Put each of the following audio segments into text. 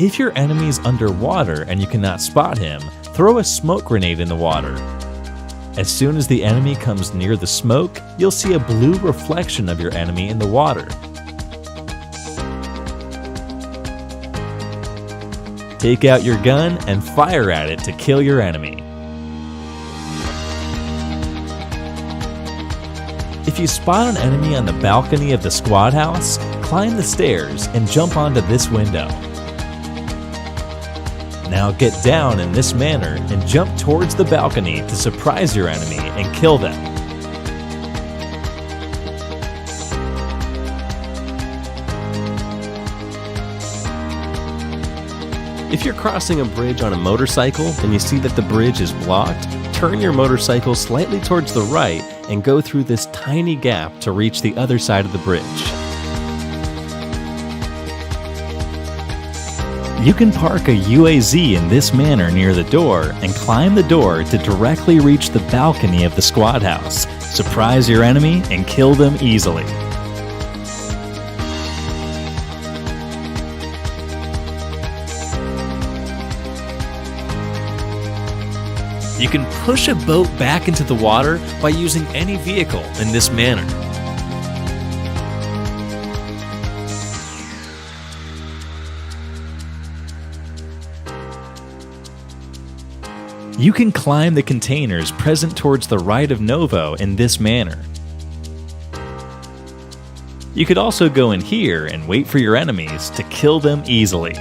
If your enemy's underwater and you cannot spot him, throw a smoke grenade in the water. As soon as the enemy comes near the smoke, you'll see a blue reflection of your enemy in the water. Take out your gun and fire at it to kill your enemy. If you spot an enemy on the balcony of the squad house, climb the stairs and jump onto this window. Now get down in this manner and jump towards the balcony to surprise your enemy and kill them. If you're crossing a bridge on a motorcycle and you see that the bridge is blocked, turn your motorcycle slightly towards the right and go through this tiny gap to reach the other side of the bridge. You can park a UAZ in this manner near the door and climb the door to directly reach the balcony of the squad house. Surprise your enemy and kill them easily. You can push a boat back into the water by using any vehicle in this manner. You can climb the containers present towards the right of Novo in this manner. You could also go in here and wait for your enemies to kill them easily.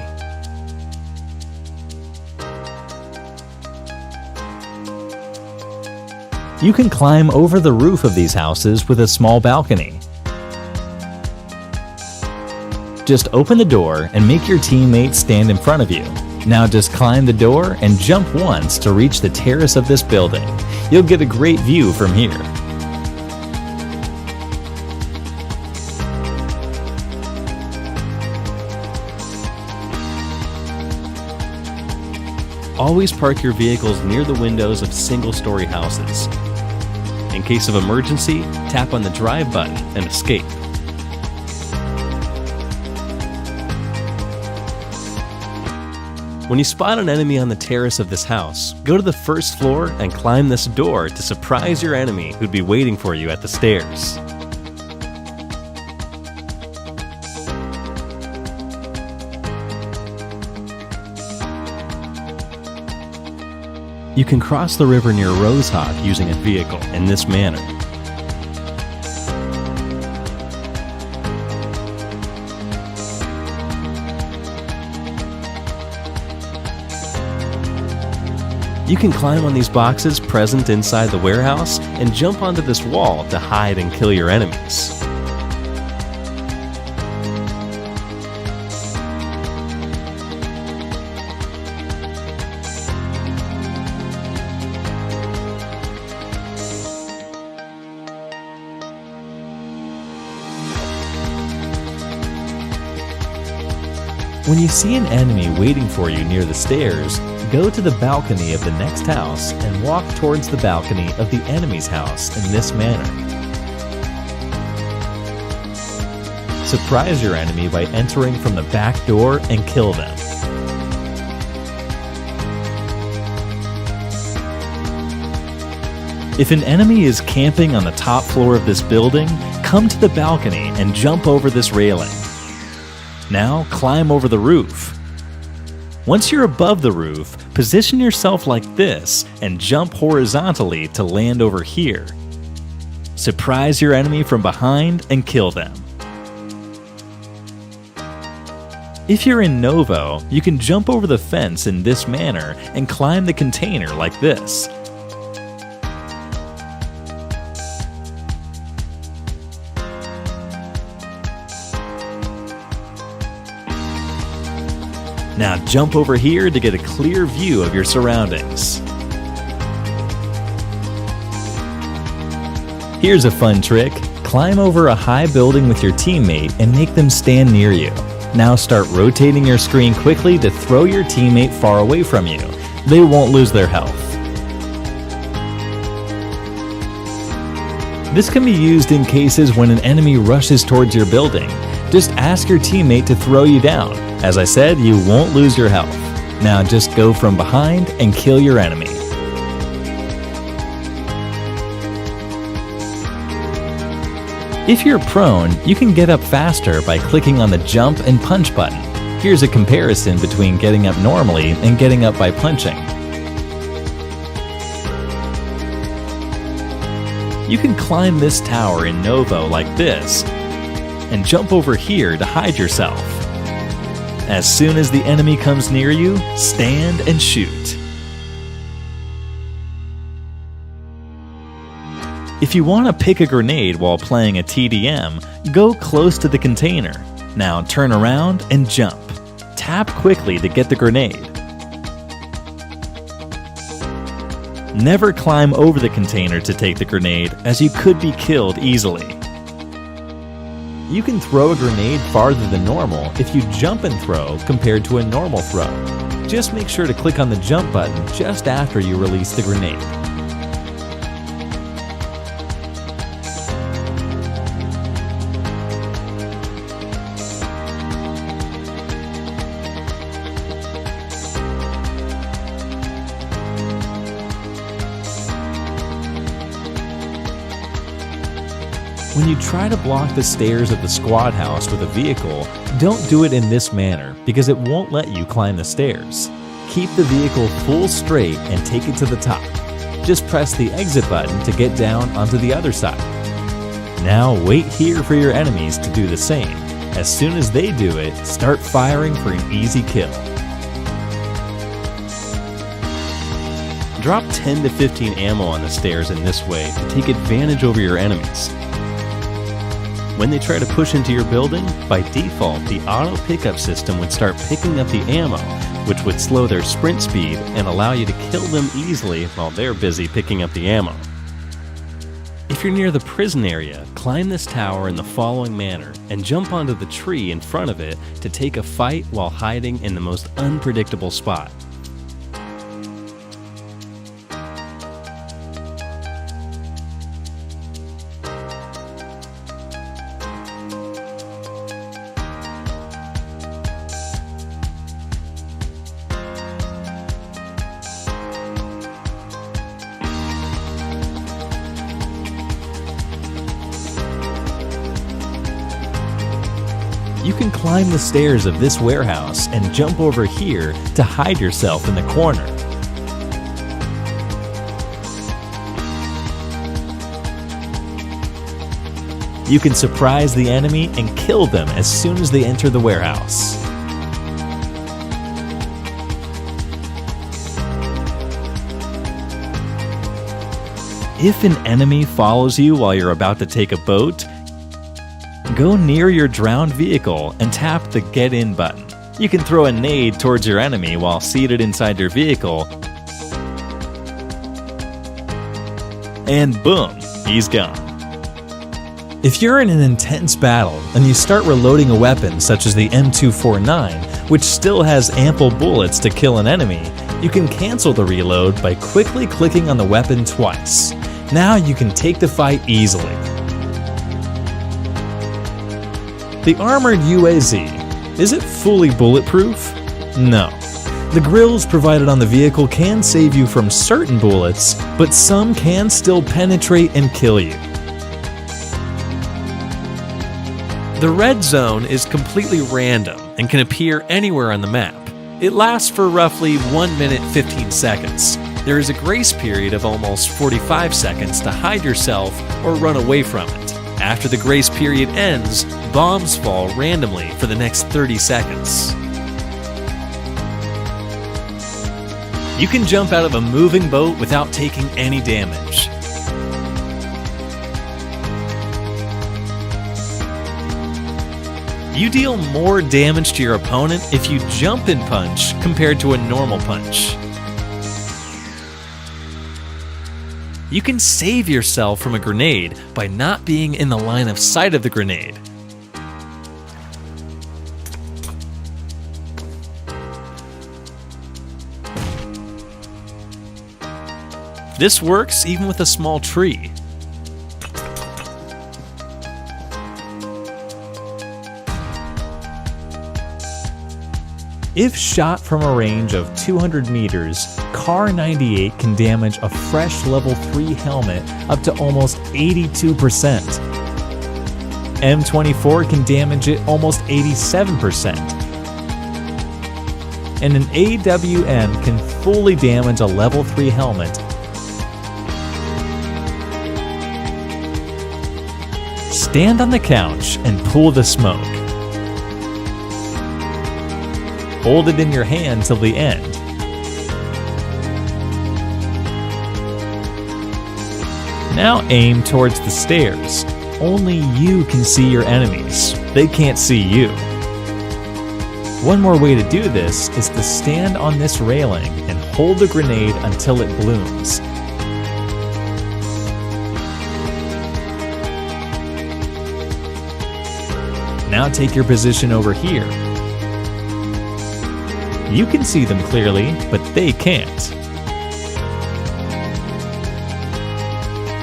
You can climb over the roof of these houses with a small balcony. Just open the door and make your teammates stand in front of you. Now just climb the door and jump once to reach the terrace of this building. You'll get a great view from here. Always park your vehicles near the windows of single-story houses. In case of emergency, tap on the drive button and escape. When you spot an enemy on the terrace of this house, go to the first floor and climb this door to surprise your enemy who'd be waiting for you at the stairs. You can cross the river near Rosehawk using a vehicle in this manner. You can climb on these boxes present inside the warehouse and jump onto this wall to hide and kill your enemies. When you see an enemy waiting for you near the stairs, go to the balcony of the next house and walk towards the balcony of the enemy's house in this manner. Surprise your enemy by entering from the back door and kill them. If an enemy is camping on the top floor of this building, come to the balcony and jump over this railing. Now climb over the roof. Once you're above the roof, position yourself like this and jump horizontally to land over here. Surprise your enemy from behind and kill them. If you're in Novo, you can jump over the fence in this manner and climb the container like this. Now jump over here to get a clear view of your surroundings. Here's a fun trick. Climb over a high building with your teammate and make them stand near you. Now start rotating your screen quickly to throw your teammate far away from you. They won't lose their health. This can be used in cases when an enemy rushes towards your building. Just ask your teammate to throw you down. As I said, you won't lose your health. Now just go from behind and kill your enemy. If you're prone, you can get up faster by clicking on the jump and punch button. Here's a comparison between getting up normally and getting up by punching. You can climb this tower in Novo like this, and jump over here to hide yourself. As soon as the enemy comes near you, stand and shoot. If you want to pick a grenade while playing a TDM, go close to the container. Now turn around and jump. Tap quickly to get the grenade. Never climb over the container to take the grenade, as you could be killed easily. You can throw a grenade farther than normal if you jump and throw compared to a normal throw. Just make sure to click on the jump button just after you release the grenade. When you try to block the stairs of the squad house with a vehicle, don't do it in this manner because it won't let you climb the stairs. Keep the vehicle full straight and take it to the top. Just press the exit button to get down onto the other side. Now wait here for your enemies to do the same. As soon as they do it, start firing for an easy kill. Drop 10 to 15 ammo on the stairs in this way to take advantage over your enemies. When they try to push into your building, by default, the auto pickup system would start picking up the ammo, which would slow their sprint speed and allow you to kill them easily while they're busy picking up the ammo. If you're near the prison area, climb this tower in the following manner and jump onto the tree in front of it to take a fight while hiding in the most unpredictable spot. You can climb the stairs of this warehouse and jump over here to hide yourself in the corner. You can surprise the enemy and kill them as soon as they enter the warehouse. If an enemy follows you while you're about to take a boat, go near your drowned vehicle and tap the Get In button. You can throw a nade towards your enemy while seated inside your vehicle, and boom, he's gone. If you're in an intense battle and you start reloading a weapon such as the M249, which still has ample bullets to kill an enemy, you can cancel the reload by quickly clicking on the weapon twice. Now you can take the fight easily. The armored UAZ, is it fully bulletproof? No. The grills provided on the vehicle can save you from certain bullets, but some can still penetrate and kill you. The red zone is completely random and can appear anywhere on the map. It lasts for roughly 1 minute 15 seconds. There is a grace period of almost 45 seconds to hide yourself or run away from it. After the grace period ends, bombs fall randomly for the next 30 seconds. You can jump out of a moving boat without taking any damage. You deal more damage to your opponent if you jump and punch compared to a normal punch. You can save yourself from a grenade by not being in the line of sight of the grenade. This works even with a small tree. If shot from a range of 200 meters, Kar 98 can damage a fresh level 3 helmet up to almost 82%. M24 can damage it almost 87%. And an AWM can fully damage a level 3 helmet. Stand on the couch and pull the smoke. Hold it in your hand till the end. Now aim towards the stairs. Only you can see your enemies. They can't see you. One more way to do this is to stand on this railing and hold the grenade until it blooms. Now take your position over here. You can see them clearly, but they can't.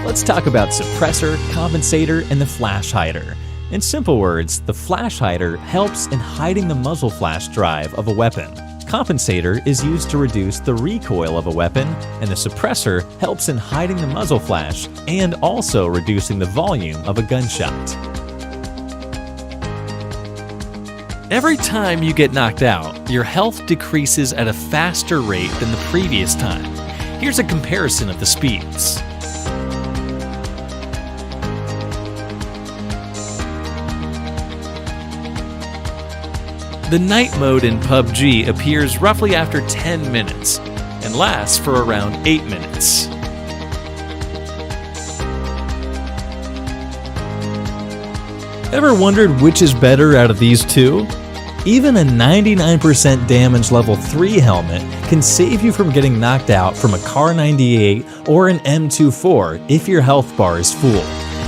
Let's talk about suppressor, compensator, and the flash hider. In simple words, the flash hider helps in hiding the muzzle flash drive of a weapon. Compensator is used to reduce the recoil of a weapon, and the suppressor helps in hiding the muzzle flash and also reducing the volume of a gunshot. Every time you get knocked out, your health decreases at a faster rate than the previous time. Here's a comparison of the speeds. The night mode in Pubg appears roughly after 10 minutes and lasts for around 8 minutes. Ever wondered which is better out of these two? Even a 99% damage level 3 helmet can save you from getting knocked out from a Kar 98 or an M24 if your health bar is full,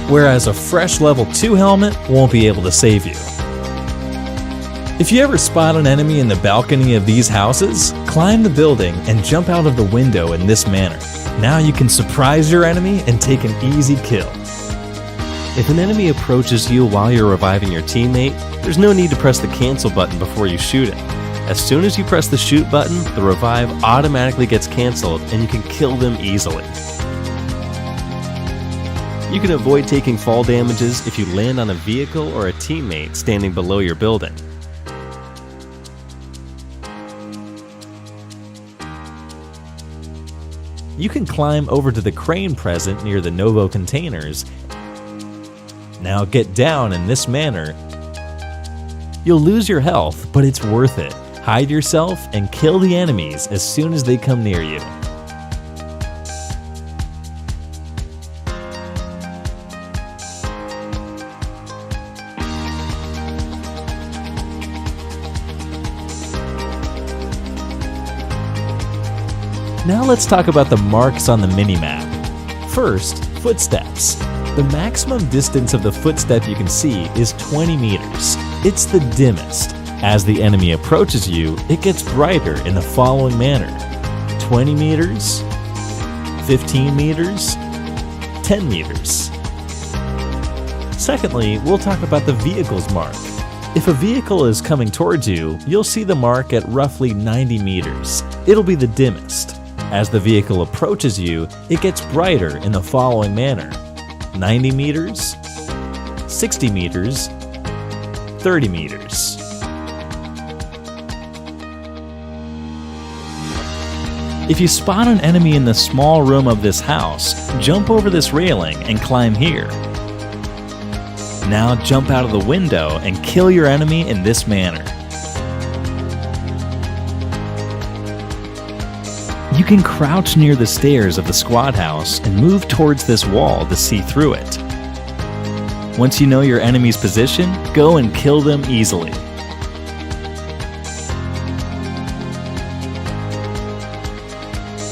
whereas a fresh level 2 helmet won't be able to save you. If you ever spot an enemy in the balcony of these houses, climb the building and jump out of the window in this manner. Now you can surprise your enemy and take an easy kill. If an enemy approaches you while you're reviving your teammate, there's no need to press the cancel button before you shoot him. As soon as you press the shoot button, the revive automatically gets canceled and you can kill them easily. You can avoid taking fall damages if you land on a vehicle or a teammate standing below your building. You can climb over to the crane present near the Novo containers. Now get down in this manner. You'll lose your health, but it's worth it. Hide yourself and kill the enemies as soon as they come near you. Now let's talk about the marks on the minimap. First, footsteps. The maximum distance of the footstep you can see is 20 meters. It's the dimmest. As the enemy approaches you, it gets brighter in the following manner: 20 meters, 15 meters, 10 meters. Secondly, we'll talk about the vehicle's mark. If a vehicle is coming towards you, you'll see the mark at roughly 90 meters. It'll be the dimmest. As the vehicle approaches you, it gets brighter in the following manner: 90 meters, 60 meters, 30 meters. If you spot an enemy in the small room of this house, jump over this railing and climb here. Now jump out of the window and kill your enemy in this manner. You can crouch near the stairs of the squad house and move towards this wall to see through it. Once you know your enemy's position, go and kill them easily.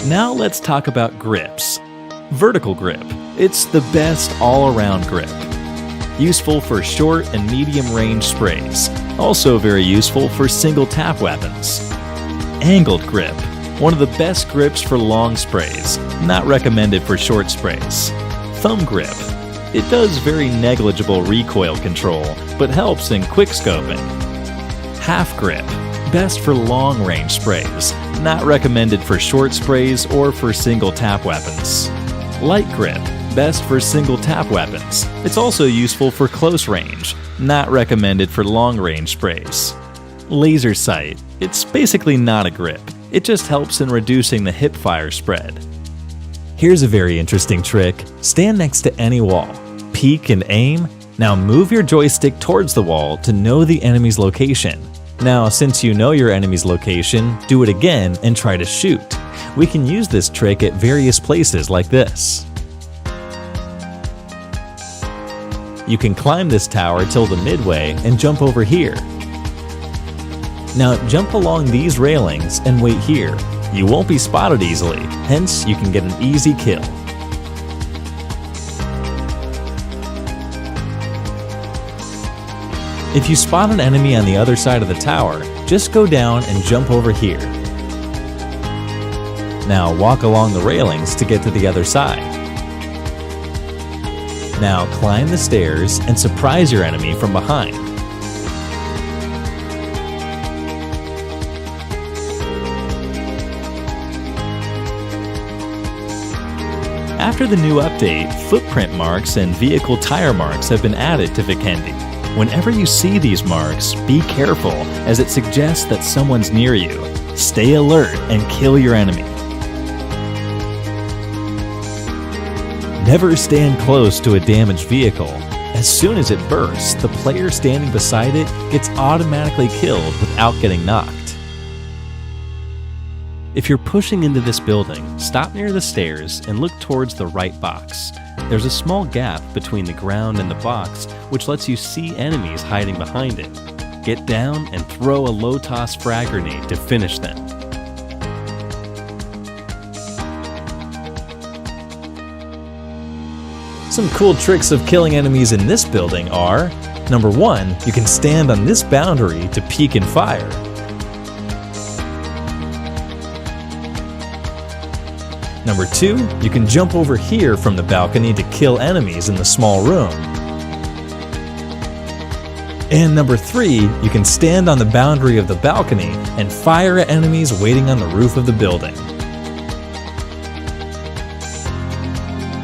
Now let's talk about grips. Vertical grip. It's the best all-around grip. Useful for short and medium range sprays. Also very useful for single tap weapons. Angled grip. One of the best grips for long sprays, not recommended for short sprays. Thumb grip. It does very negligible recoil control, but helps in quickscoping. Half grip. best for long-range sprays, not recommended for short sprays or for single-tap weapons. Light grip, best for single-tap weapons. It's also useful for close range, not recommended for long-range sprays. Laser sight, it's basically not a grip. It just helps in reducing the hip fire spread. Here's a very interesting trick. Stand next to any wall. Peek and aim. Now move your joystick towards the wall to know the enemy's location. Now, since you know your enemy's location, do it again and try to shoot. We can use this trick at various places like this. You can climb this tower till the midway and jump over here. Now jump along these railings and wait here. You won't be spotted easily, hence you can get an easy kill. If you spot an enemy on the other side of the tower, just go down and jump over here. Now walk along the railings to get to the other side. Now climb the stairs and surprise your enemy from behind. After the new update, footprint marks and vehicle tire marks have been added to Vikendi. Whenever you see these marks, be careful, as it suggests that someone's near you. Stay alert and kill your enemy. Never stand close to a damaged vehicle. As soon as it bursts, the player standing beside it gets automatically killed without getting knocked. If you're pushing into this building, stop near the stairs and look towards the right box. There's a small gap between the ground and the box, which lets you see enemies hiding behind it. Get down and throw a low-toss frag grenade to finish them. Some cool tricks of killing enemies in this building are: number 1, you can stand on this boundary to peek and fire. Number 2, you can jump over here from the balcony to kill enemies in the small room. And number 3, you can stand on the boundary of the balcony and fire at enemies waiting on the roof of the building.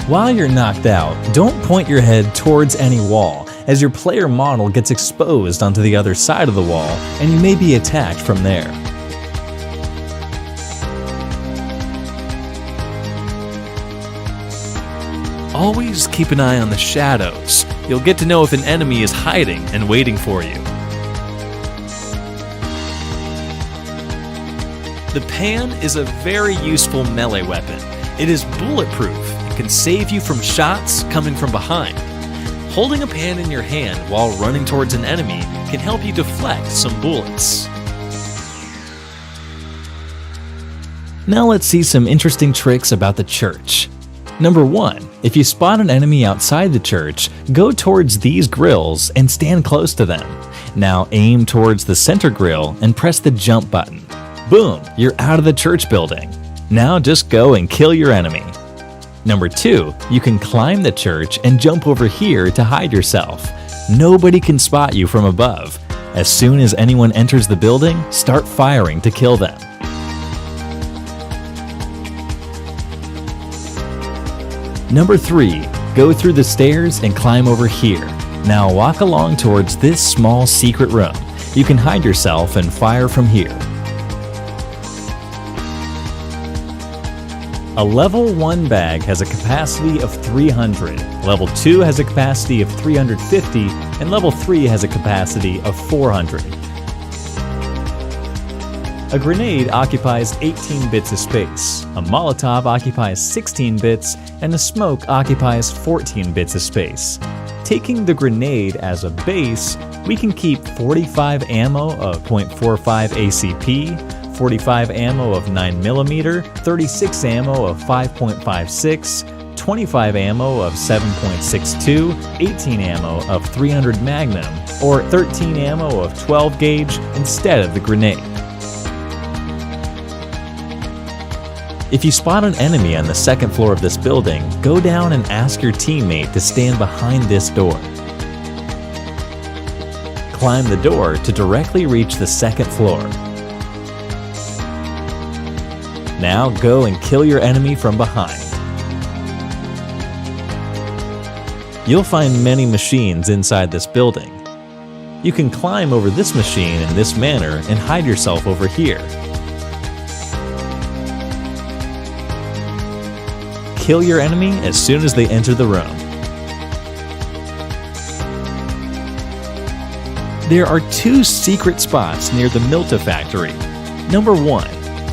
While you're knocked out, don't point your head towards any wall, as your player model gets exposed onto the other side of the wall and you may be attacked from there. Always keep an eye on the shadows. You'll get to know if an enemy is hiding and waiting for you. The pan is a very useful melee weapon. It is bulletproof and can save you from shots coming from behind. Holding a pan in your hand while running towards an enemy can help you deflect some bullets. Now let's see some interesting tricks about the church. Number 1, if you spot an enemy outside the church, go towards these grills and stand close to them. Now aim towards the center grill and press the jump button. Boom, you're out of the church building. Now just go and kill your enemy. Number 2, you can climb the church and jump over here to hide yourself. Nobody can spot you from above. As soon as anyone enters the building, start firing to kill them. Number 3, go through the stairs and climb over here. Now walk along towards this small secret room. You can hide yourself and fire from here. A level 1 bag has a capacity of 300, level 2 has a capacity of 350, and level 3 has a capacity of 400. A grenade occupies 18 bits of space, a Molotov occupies 16 bits, and a smoke occupies 14 bits of space. Taking the grenade as a base, we can keep 45 ammo of .45 ACP, 45 ammo of 9mm, 36 ammo of 5.56, 25 ammo of 7.62, 18 ammo of 300 Magnum, or 13 ammo of 12 gauge instead of the grenade. If you spot an enemy on the second floor of this building, go down and ask your teammate to stand behind this door. Climb the door to directly reach the second floor. Now go and kill your enemy from behind. You'll find many machines inside this building. You can climb over this machine in this manner and hide yourself over here. Kill your enemy as soon as they enter the room. There are 2 secret spots near the Milta factory. Number 1,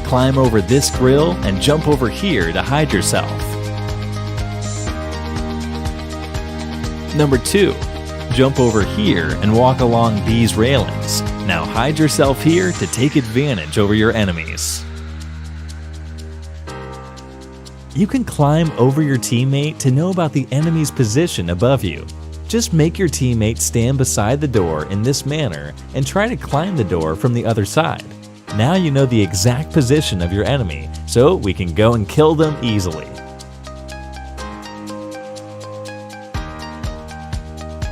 climb over this grill and jump over here to hide yourself. Number 2, jump over here and walk along these railings. Now hide yourself here to take advantage over your enemies. You can climb over your teammate to know about the enemy's position above you. Just make your teammate stand beside the door in this manner and try to climb the door from the other side. Now you know the exact position of your enemy, so we can go and kill them easily.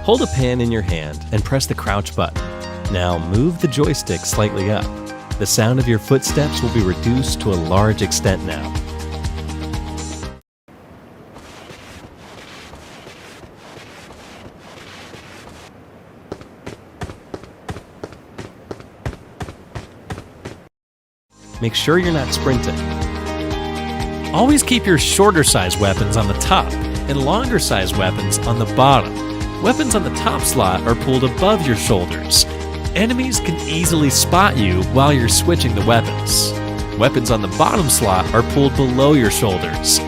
Hold a pen in your hand and press the crouch button. Now move the joystick slightly up. The sound of your footsteps will be reduced to a large extent now. Make sure you're not sprinting. Always keep your shorter size weapons on the top and longer size weapons on the bottom. Weapons on the top slot are pulled above your shoulders. Enemies can easily spot you while you're switching the weapons. Weapons on the bottom slot are pulled below your shoulders.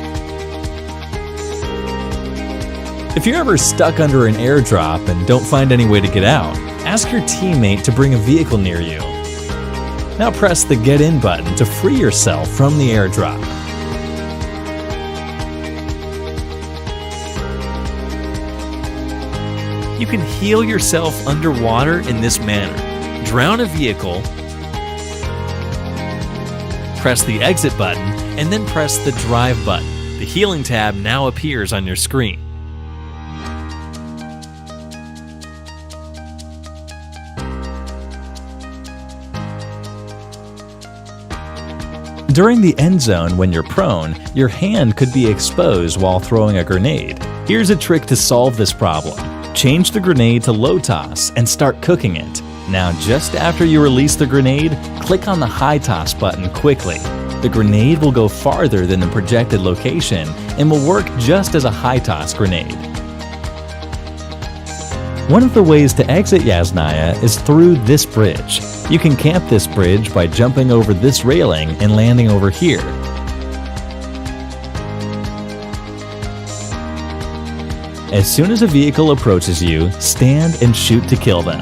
If you're ever stuck under an airdrop and don't find any way to get out, ask your teammate to bring a vehicle near you. Now press the Get In button to free yourself from the airdrop. You can heal yourself underwater in this manner. Drown a vehicle, press the Exit button, and then press the Drive button. The healing tab now appears on your screen. During the end zone when you're prone, your hand could be exposed while throwing a grenade. Here's a trick to solve this problem. Change the grenade to low toss and start cooking it. Now just after you release the grenade, click on the high toss button quickly. The grenade will go farther than the projected location and will work just as a high toss grenade. One of the ways to exit Yasnaya is through this bridge. You can camp this bridge by jumping over this railing and landing over here. As soon as a vehicle approaches you, stand and shoot to kill them.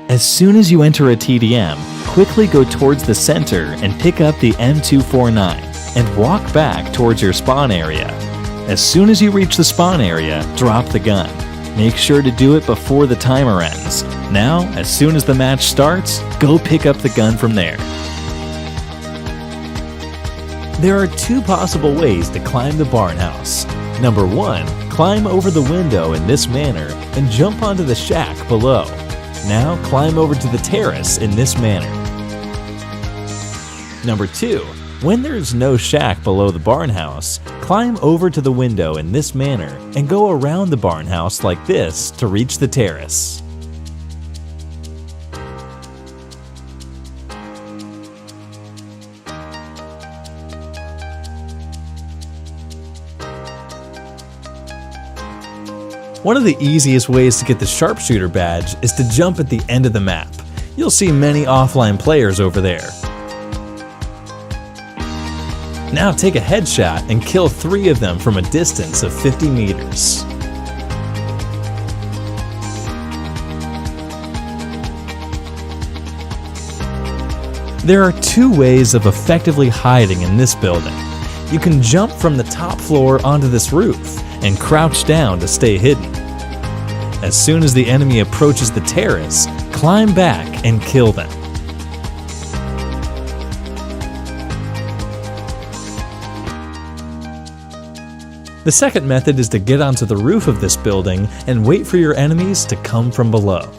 As soon as you enter a TDM, quickly go towards the center and pick up the M249 and walk back towards your spawn area. As soon as you reach the spawn area, drop the gun. Make sure to do it before the timer ends. Now, as soon as the match starts, go pick up the gun from there. There are 2 possible ways to climb the barn house. Number 1, climb over the window in this manner and jump onto the shack below. Now climb over to the terrace in this manner. Number 2, when there is no shack below the barn house, climb over to the window in this manner and go around the barn house like this to reach the terrace. One of the easiest ways to get the sharpshooter badge is to jump at the end of the map. You'll see many offline players over there. Now take a headshot and kill 3 of them from a distance of 50 meters. There are 2 ways of effectively hiding in this building. You can jump from the top floor onto this roof and crouch down to stay hidden. As soon as the enemy approaches the terrace, climb back and kill them. The second method is to get onto the roof of this building and wait for your enemies to come from below.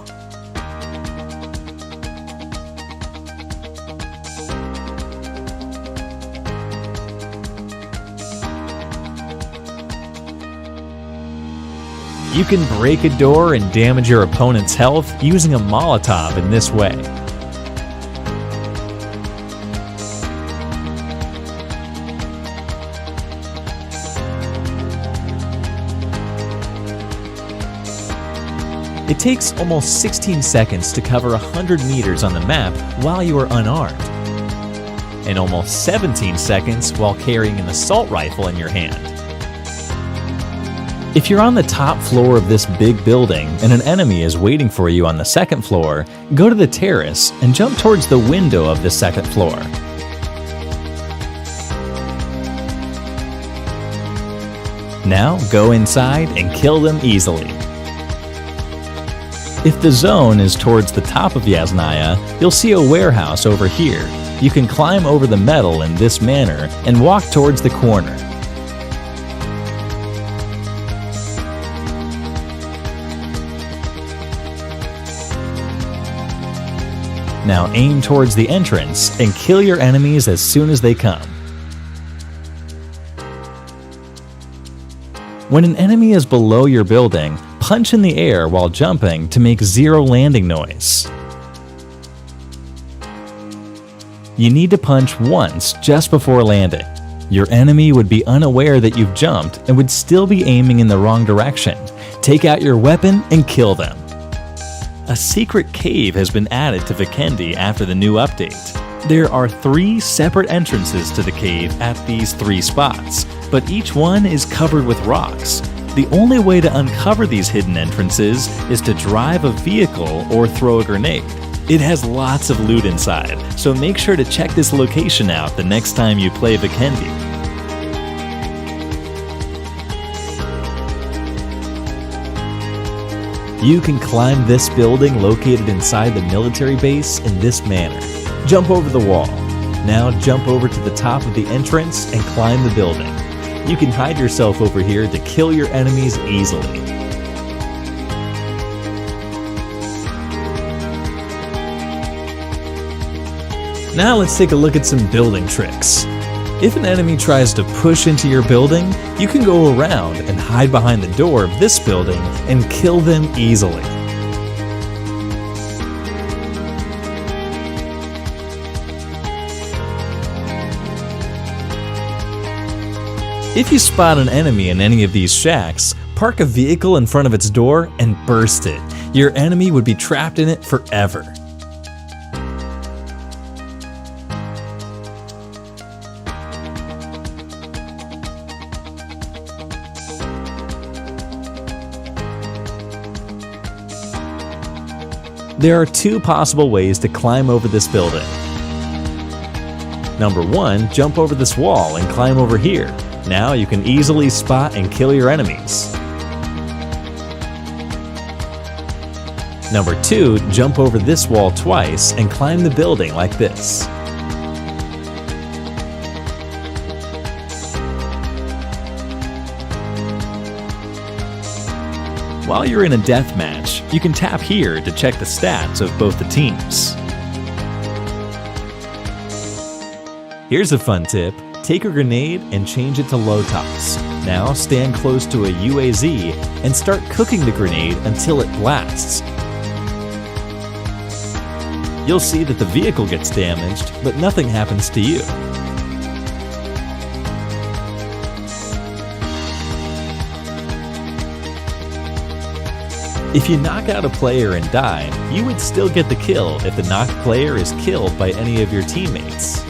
You can break a door and damage your opponent's health using a Molotov in this way. It takes almost 16 seconds to cover 100 meters on the map while you are unarmed, and almost 17 seconds while carrying an assault rifle in your hand. If you're on the top floor of this big building and an enemy is waiting for you on the second floor, go to the terrace and jump towards the window of the second floor. Now go inside and kill them easily. If the zone is towards the top of Yasnaya, you'll see a warehouse over here. You can climb over the metal in this manner and walk towards the corner. Now aim towards the entrance and kill your enemies as soon as they come. When an enemy is below your building, punch in the air while jumping to make 0 landing noise. You need to punch once just before landing. Your enemy would be unaware that you've jumped and would still be aiming in the wrong direction. Take out your weapon and kill them. A secret cave has been added to Vikendi after the new update. There are 3 separate entrances to the cave at these 3 spots, but each one is covered with rocks. The only way to uncover these hidden entrances is to drive a vehicle or throw a grenade. It has lots of loot inside, so make sure to check this location out the next time you play Vikendi. You can climb this building located inside the military base in this manner. Jump over the wall. Now jump over to the top of the entrance and climb the building. You can hide yourself over here to kill your enemies easily. Now let's take a look at some building tricks. If an enemy tries to push into your building, you can go around and hide behind the door of this building and kill them easily. If you spot an enemy in any of these shacks, park a vehicle in front of its door and burst it. Your enemy would be trapped in it forever. There are 2 possible ways to climb over this building. Number 1, jump over this wall and climb over here. Now you can easily spot and kill your enemies. Number 2, jump over this wall twice and climb the building like this. While you're in a deathmatch, you can tap here to check the stats of both the teams. Here's a fun tip. Take a grenade and change it to low toss. Now stand close to a UAZ and start cooking the grenade until it blasts. You'll see that the vehicle gets damaged, but nothing happens to you. If you knock out a player and die, you would still get the kill if the knocked player is killed by any of your teammates.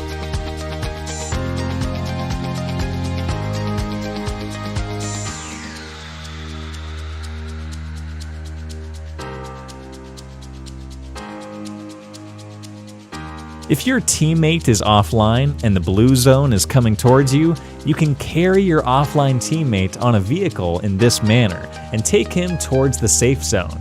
If your teammate is offline and the blue zone is coming towards you, you can carry your offline teammate on a vehicle in this manner and take him towards the safe zone.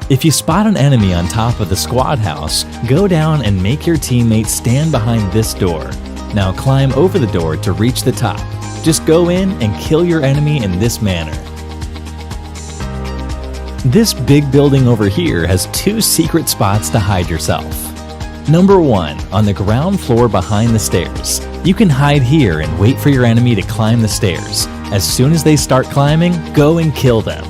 If you spot an enemy on top of the squad house, go down and make your teammate stand behind this door. Now climb over the door to reach the top. Just go in and kill your enemy in this manner. This big building over here has 2 secret spots to hide yourself. Number 1, on the ground floor behind the stairs. You can hide here and wait for your enemy to climb the stairs. As soon as they start climbing, go and kill them.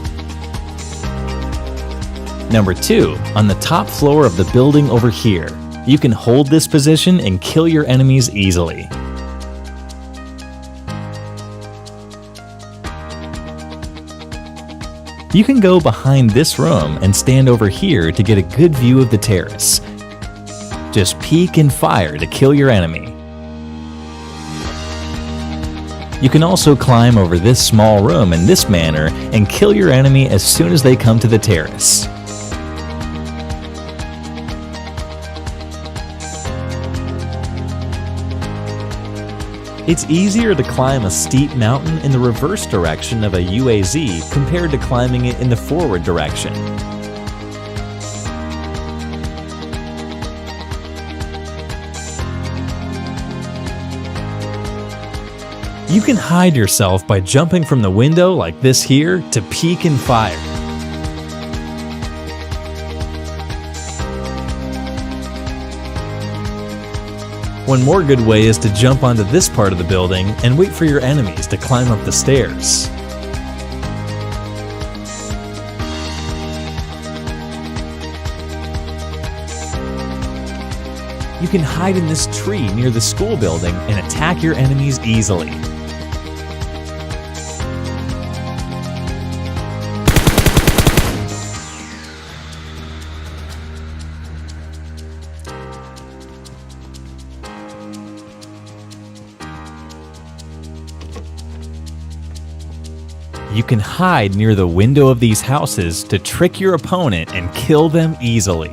Number 2, on the top floor of the building over here. You can hold this position and kill your enemies easily. You can go behind this room and stand over here to get a good view of the terrace. Just peek and fire to kill your enemy. You can also climb over this small room in this manner and kill your enemy as soon as they come to the terrace. It's easier to climb a steep mountain in the reverse direction of a UAZ compared to climbing it in the forward direction. You can hide yourself by jumping from the window like this here to peek and fire. One more good way is to jump onto this part of the building and wait for your enemies to climb up the stairs. You can hide in this tree near the school building and attack your enemies easily. You can hide near the window of these houses to trick your opponent and kill them easily.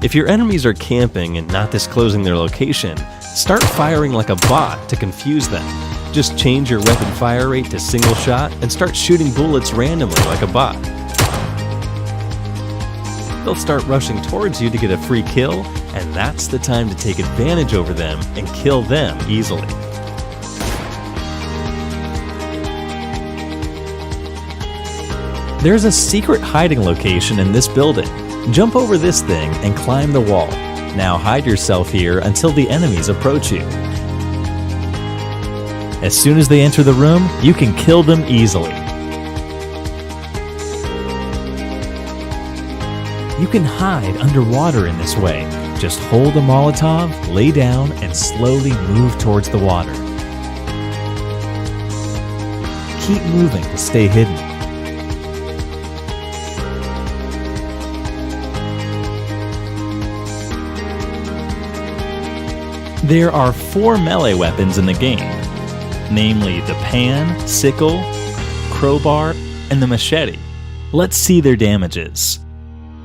If your enemies are camping and not disclosing their location, start firing like a bot to confuse them. Just change your weapon fire rate to single shot and start shooting bullets randomly like a bot. They'll start rushing towards you to get a free kill, and that's the time to take advantage over them and kill them easily. There's a secret hiding location in this building. Jump over this thing and climb the wall. Now hide yourself here until the enemies approach you. As soon as they enter the room, you can kill them easily. You can hide underwater in this way. Just hold a Molotov, lay down, and slowly move towards the water. Keep moving to stay hidden. There are 4 melee weapons in the game, namely the pan, sickle, crowbar, and the machete. Let's see their damages.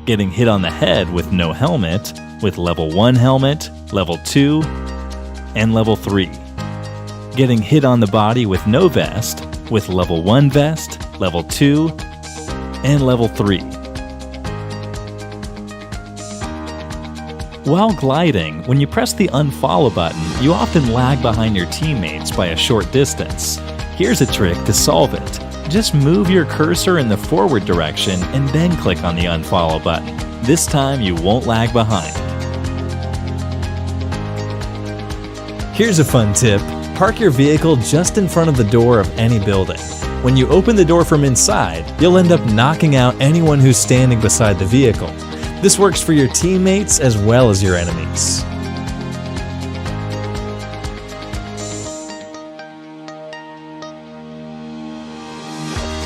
Getting hit on the head with no helmet, with level 1 helmet, level 2, and level 3. Getting hit on the body with no vest, with level 1 vest, level 2, and level 3. While gliding, when you press the unfollow button, you often lag behind your teammates by a short distance. Here's a trick to solve it. Just move your cursor in the forward direction and then click on the unfollow button. This time you won't lag behind. Here's a fun tip. Park your vehicle just in front of the door of any building. When you open the door from inside, you'll end up knocking out anyone who's standing beside the vehicle. This works for your teammates as well as your enemies.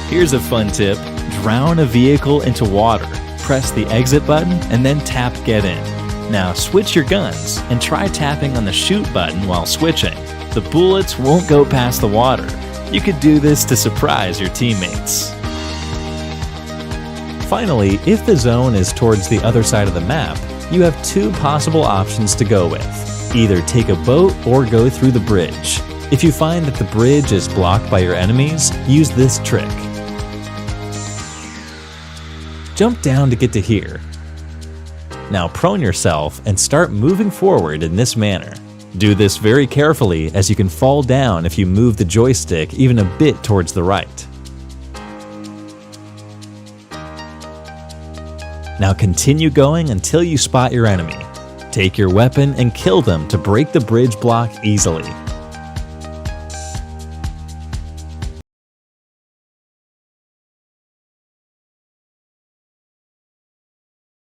Here's a fun tip. Drown a vehicle into water. Press the exit button and then tap get in. Now switch your guns and try tapping on the shoot button while switching. The bullets won't go past the water. You could do this to surprise your teammates. Finally, if the zone is towards the other side of the map, you have 2 possible options to go with. Either take a boat or go through the bridge. If you find that the bridge is blocked by your enemies, use this trick. Jump down to get to here. Now prone yourself and start moving forward in this manner. Do this very carefully, as you can fall down if you move the joystick even a bit towards the right. Now continue going until you spot your enemy. Take your weapon and kill them to break the bridge block easily.